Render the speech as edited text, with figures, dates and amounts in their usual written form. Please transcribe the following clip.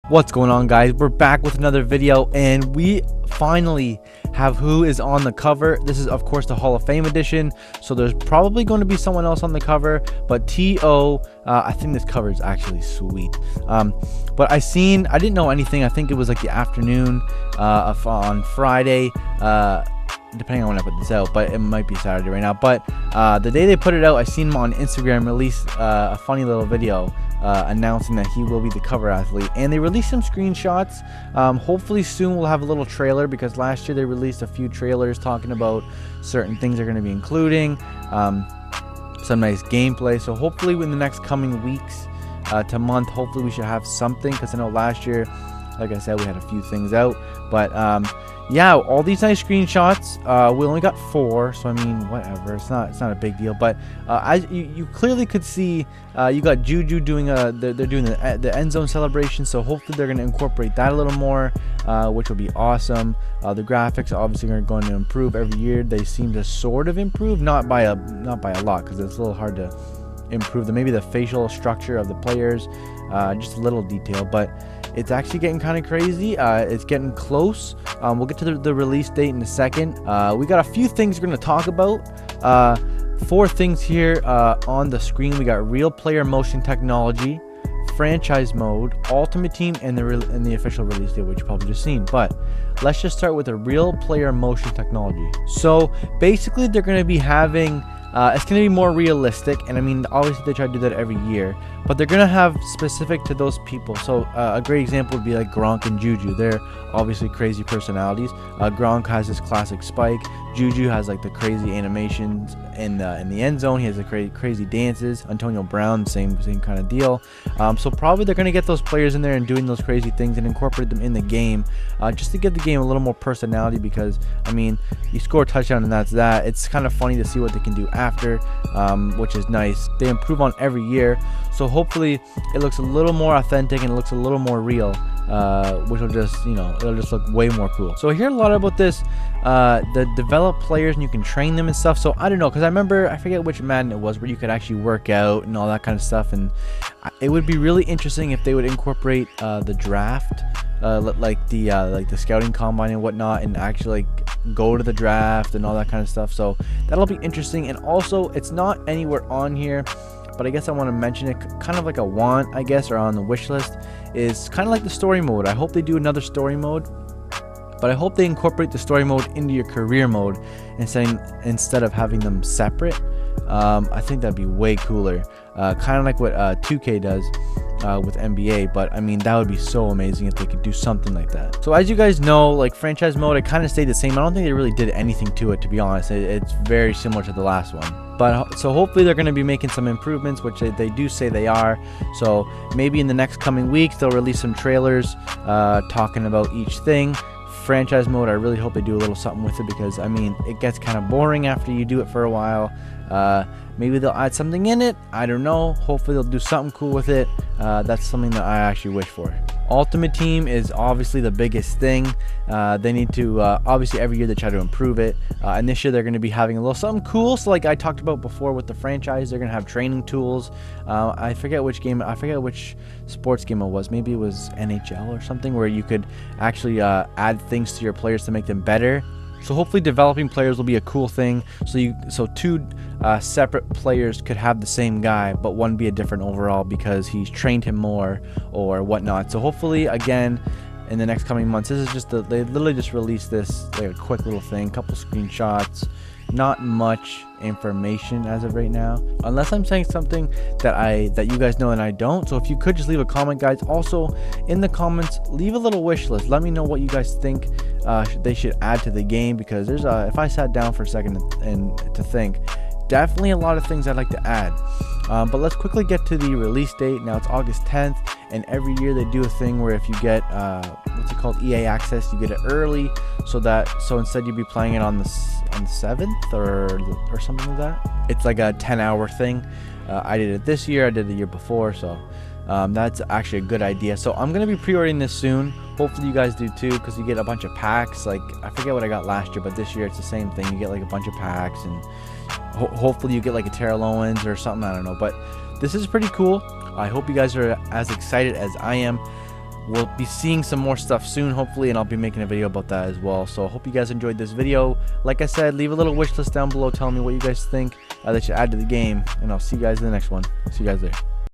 What's going on, guys? We're back with another video, and we finally have who is on the cover. This is of course the Hall of Fame edition, so there's probably going to be someone else on the cover, but I think this cover is actually sweet. But I didn't know anything. I think it was like the afternoon on Friday, depending on when I put this out, but it might be Saturday right now. But the day they put it out, I seen him on Instagram release a funny little video announcing that he will be the cover athlete, and they released some screenshots. Hopefully soon we'll have a little trailer, because last year they released a few trailers talking about certain things they're going to be including, some nice gameplay. So hopefully in the next coming weeks to month, hopefully we should have something, because I know last year, like I said, we had a few things out. But yeah, all these nice screenshots. We only got 4, so I mean, whatever. It's not a big deal. But as you clearly could see, you got Juju doing they're doing the end zone celebration. So hopefully they're going to incorporate that a little more, which will be awesome. The graphics obviously are going to improve every year. They seem to sort of improve, not by a lot, because it's a little hard to improve maybe the facial structure of the players, just a little detail. But it's actually getting kind of crazy. It's getting close. We'll get to the release date in a second. We got a few things we're going to talk about. 4 things here on the screen. We got real player motion technology, franchise mode, ultimate team, and the official release date, which you probably just seen. But let's just start with the real player motion technology. So basically they're going to be having it's going to be more realistic, and I mean, obviously they try to do that every year, but they're going to have specific to those people. So a great example would be like Gronk and Juju. They're obviously crazy personalities. Gronk has his classic spike. Juju has like the crazy animations in the end zone. He has the crazy dances. Antonio Brown, same kind of deal. So probably they're going to get those players in there and doing those crazy things and incorporate them in the game, just to give the game a little more personality. Because I mean, you score a touchdown and that's that. It's kind of funny to see what they can do after, which is nice. They improve on every year, so hopefully it looks a little more authentic and it looks a little more real, which will just, it'll just look way more cool. So I hear a lot about this, the develop players, and you can train them and stuff. So I don't know, because I forget which Madden it was, where you could actually work out and all that kind of stuff, and it would be really interesting if they would incorporate the draft, like the scouting combine and whatnot, and actually like go to the draft and all that kind of stuff. So that'll be interesting. And also, it's not anywhere on here, but I guess I want to mention it, kind of like a want, I guess, or on the wish list, is kind of like the story mode. I hope they do another story mode, but I hope they incorporate the story mode into your career mode instead of having them separate. I think that'd be way cooler, kind of like what 2K does with NBA. But I mean, that would be so amazing if they could do something like that. So as you guys know, like franchise mode, it kind of stayed the same. I don't think they really did anything to it, to be honest. It's very similar to the last one. But so hopefully they're going to be making some improvements, which they do say they are. So maybe in the next coming weeks they'll release some trailers talking about each thing. Franchise mode, I really hope they do a little something with it, because I mean, it gets kind of boring after you do it for a while. Maybe they'll add something in it, I don't know. Hopefully they'll do something cool with it. That's something that I actually wish for. Ultimate team is obviously the biggest thing. They need to obviously every year they try to improve it, and this year they're going to be having a little something cool. So like I talked about before with the franchise, they're going to have training tools. I forget which sports game it was. Maybe it was NHL or something, where you could actually add things to your players to make them better. So hopefully developing players will be a cool thing. So 2 separate players could have the same guy, but one be a different overall because he's trained him more or whatnot. So hopefully, again, in the next coming months, this is just they literally just released this like a quick little thing, couple screenshots, not much information as of right now, unless I'm saying something that you guys know and I don't. So if you could just leave a comment, guys. Also in the comments, leave a little wish list. Let me know what you guys think they should add to the game, because there's if I sat down for a second and to think, definitely a lot of things I'd like to add. But let's quickly get to the release date. Now it's August 10th, and every year they do a thing where if you get what's it called, EA access, you get it early, so instead you'd be playing it on the 7th or something like that. It's like a 10-hour thing. I did it this year, I did it the year before, so that's actually a good idea. So I'm gonna be pre-ordering this soon. Hopefully you guys do too, because you get a bunch of packs. Like I forget what I got last year, but this year it's the same thing. You get like a bunch of packs, and hopefully you get like a Terrell Owens or something, I don't know. But this is pretty cool. I hope you guys are as excited as I am. we'll be seeing some more stuff soon, hopefully, and I'll be making a video about that as well. So I hope you guys enjoyed this video. Like I said, leave a little wish list down below telling me what you guys think that should add to the game, and I'll see you guys in the next one. See you guys there.